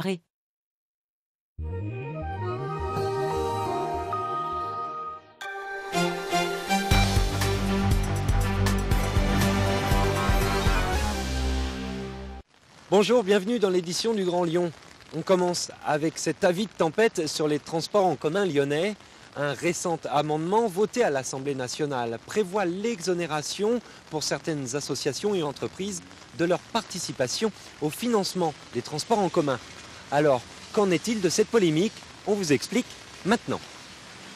Marais. Bonjour, bienvenue dans l'édition du Grand Lyon. On commence avec cet avis de tempête sur les transports en commun lyonnais. Un récent amendement voté à l'Assemblée nationale prévoit l'exonération pour certaines associations et entreprises de leur participation au financement des transports en commun. Alors, qu'en est-il de cette polémique? On vous explique maintenant.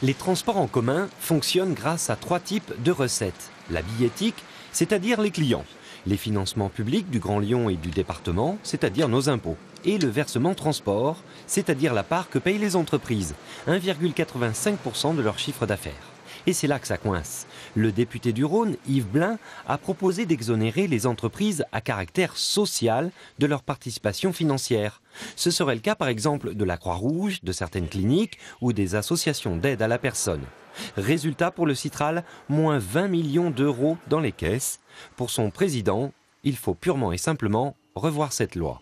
Les transports en commun fonctionnent grâce à 3 types de recettes. La billettique, c'est-à-dire les clients. Les financements publics du Grand Lyon et du département, c'est-à-dire nos impôts. Et le versement transport, c'est-à-dire la part que payent les entreprises, 1,85% de leur chiffre d'affaires. Et c'est là que ça coince. Le député du Rhône, Yves Blin, a proposé d'exonérer les entreprises à caractère social de leur participation financière. Ce serait le cas par exemple de la Croix-Rouge, de certaines cliniques ou des associations d'aide à la personne. Résultat pour le Citral, moins 20 millions d'euros dans les caisses. Pour son président, il faut purement et simplement revoir cette loi.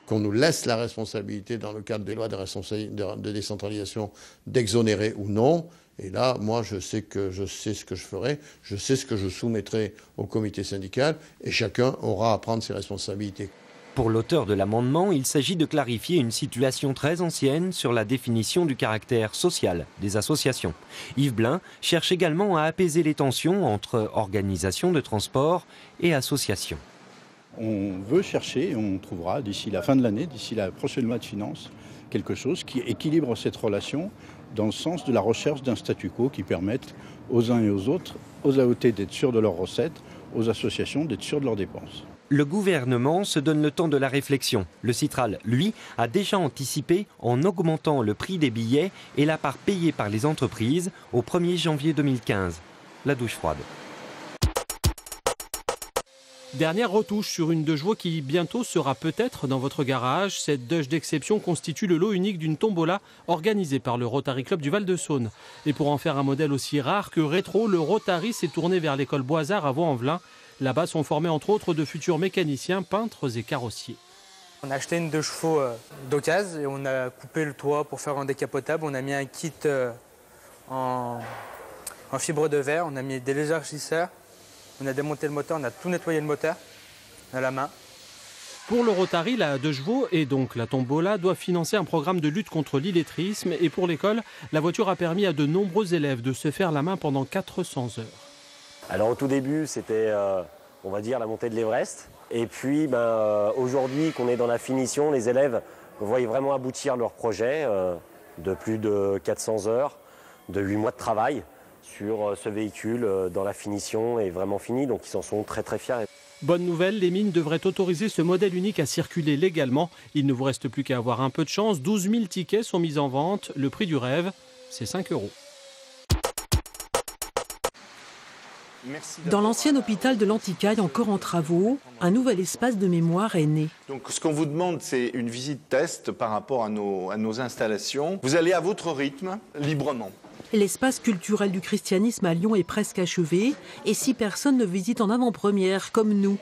Qu'on nous laisse la responsabilité dans le cadre des lois de décentralisation d'exonérer ou non. Et là, moi, je sais ce que je ferai, je sais ce que je soumettrai au comité syndical et chacun aura à prendre ses responsabilités. Pour l'auteur de l'amendement, il s'agit de clarifier une situation très ancienne sur la définition du caractère social des associations. Yves Blin cherche également à apaiser les tensions entre organisations de transport et associations. On veut chercher, et on trouvera d'ici la fin de l'année, d'ici la prochaine loi de finances, quelque chose qui équilibre cette relation dans le sens de la recherche d'un statu quo qui permette aux uns et aux autres, aux AOT d'être sûrs de leurs recettes, aux associations d'être sûrs de leurs dépenses. Le gouvernement se donne le temps de la réflexion. Le Citral, lui, a déjà anticipé en augmentant le prix des billets et la part payée par les entreprises au 1er janvier 2015. La douche froide. Dernière retouche sur une deux chevaux qui bientôt sera peut-être dans votre garage. Cette Dodge d'exception constitue le lot unique d'une tombola organisée par le Rotary Club du Val-de-Saône. Et pour en faire un modèle aussi rare que rétro, le Rotary s'est tourné vers l'école Boisard à Vaux-en-Velin. Là-bas sont formés entre autres de futurs mécaniciens, peintres et carrossiers. On a acheté une 2 chevaux d'occasion et on a coupé le toit pour faire un décapotable. On a mis un kit en fibre de verre, on a mis des élargisseurs. On a démonté le moteur, on a tout nettoyé le moteur à la main. Pour le Rotary, la 2 chevaux et donc la tombola doit financer un programme de lutte contre l'illettrisme. Et pour l'école, la voiture a permis à de nombreux élèves de se faire la main pendant 400 heures. Alors au tout début, c'était, on va dire, la montée de l'Everest. Et puis aujourd'hui qu'on est dans la finition, les élèves voient vraiment aboutir leur projet de plus de 400 heures, de 8 mois de travail sur ce véhicule dans la finition est vraiment fini, donc ils en sont très très fiers. Bonne nouvelle, les mines devraient autoriser ce modèle unique à circuler légalement. Il ne vous reste plus qu'à avoir un peu de chance. 12 000 tickets sont mis en vente. Le prix du rêve, c'est 5 €. Dans l'ancien hôpital de l'Anticaille, encore en travaux, un nouvel espace de mémoire est né. Donc ce qu'on vous demande, c'est une visite test par rapport à nos installations. Vous allez à votre rythme, librement. L'espace culturel du christianisme à Lyon est presque achevé et 6 personnes le visitent en avant-première, comme nous.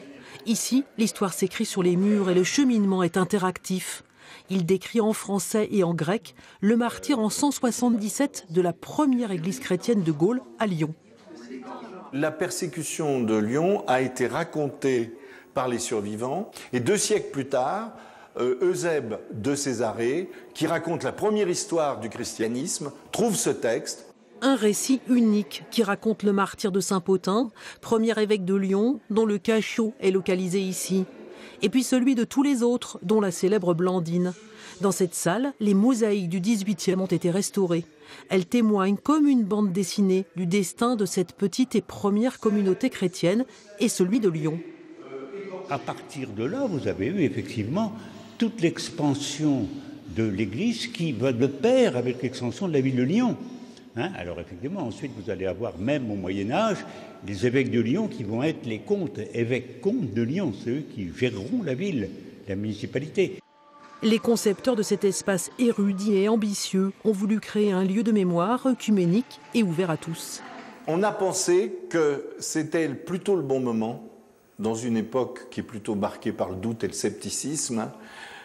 Ici, l'histoire s'écrit sur les murs et le cheminement est interactif. Il décrit en français et en grec le martyre en 177 de la première église chrétienne de Gaulle à Lyon. La persécution de Lyon a été racontée par les survivants et 2 siècles plus tard, Eusèbe de Césarée, qui raconte la première histoire du christianisme, trouve ce texte. Un récit unique qui raconte le martyre de Saint-Pothin, premier évêque de Lyon, dont le cachot est localisé ici. Et puis celui de tous les autres, dont la célèbre Blandine. Dans cette salle, les mosaïques du XVIIIe ont été restaurées. Elles témoignent comme une bande dessinée du destin de cette petite et première communauté chrétienne et celui de Lyon. À partir de là, vous avez eu effectivement toute l'expansion de l'Église qui va de pair avec l'extension de la ville de Lyon. Alors effectivement, ensuite vous allez avoir même au Moyen-Âge les évêques de Lyon qui vont être les comtes, évêques-comtes de Lyon, c'est eux qui géreront la ville, la municipalité. Les concepteurs de cet espace érudit et ambitieux ont voulu créer un lieu de mémoire œcuménique et ouvert à tous. On a pensé que c'était plutôt le bon moment, dans une époque qui est plutôt marquée par le doute et le scepticisme,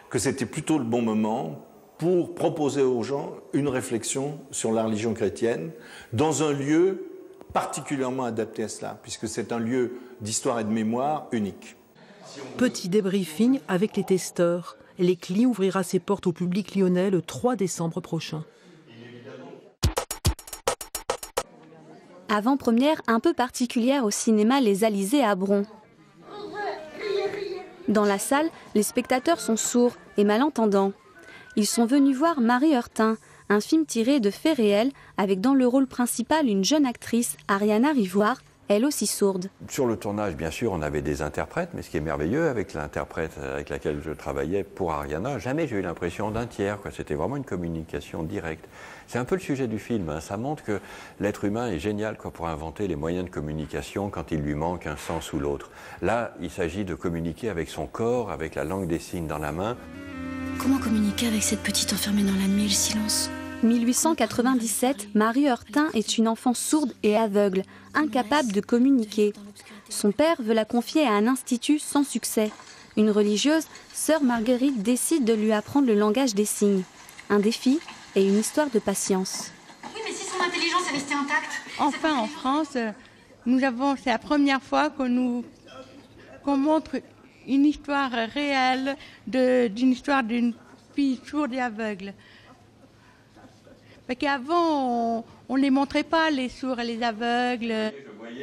que c'était plutôt le bon moment pour proposer aux gens une réflexion sur la religion chrétienne dans un lieu particulièrement adapté à cela, puisque c'est un lieu d'histoire et de mémoire unique. Petit débriefing avec les testeurs. L'Éclit ouvrira ses portes au public lyonnais le 3 décembre prochain. Avant-première un peu particulière au cinéma Les Alizés à Bron. Dans la salle, les spectateurs sont sourds et malentendants. Ils sont venus voir Marie Heurtin, un film tiré de faits réels avec dans le rôle principal une jeune actrice, Ariana Rivoire, elle aussi sourde. Sur le tournage, bien sûr, on avait des interprètes, mais ce qui est merveilleux avec l'interprète avec laquelle je travaillais pour Ariana, jamais j'ai eu l'impression d'un tiers, quoi. C'était vraiment une communication directe. C'est un peu le sujet du film, hein. Ça montre que l'être humain est génial, quoi, pour inventer les moyens de communication quand il lui manque un sens ou l'autre. Là, il s'agit de communiquer avec son corps, avec la langue des signes dans la main. Comment communiquer avec cette petite enfermée dans la nuit et le silence ? 1897, Marie Heurtin est une enfant sourde et aveugle, incapable de communiquer. Son père veut la confier à un institut sans succès. Une religieuse, sœur Marguerite, décide de lui apprendre le langage des signes. Un défi et une histoire de patience. Oui, mais si son intelligence est restée intacte. Enfin, en France, c'est la première fois qu'on montre une histoire réelle d'une histoire d'une fille sourde et aveugle. Parce qu'avant, on ne les montrait pas, les sourds et les aveugles.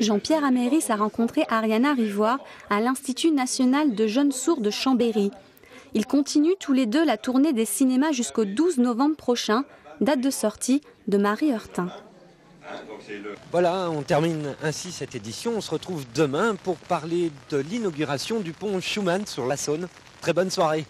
Jean-Pierre Améris a rencontré Ariana Rivoire à l'Institut national de jeunes sourds de Chambéry. Ils continuent tous les deux la tournée des cinémas jusqu'au 12 novembre prochain, date de sortie de Marie Heurtin. Voilà, on termine ainsi cette édition. On se retrouve demain pour parler de l'inauguration du pont Schumann sur la Saône. Très bonne soirée.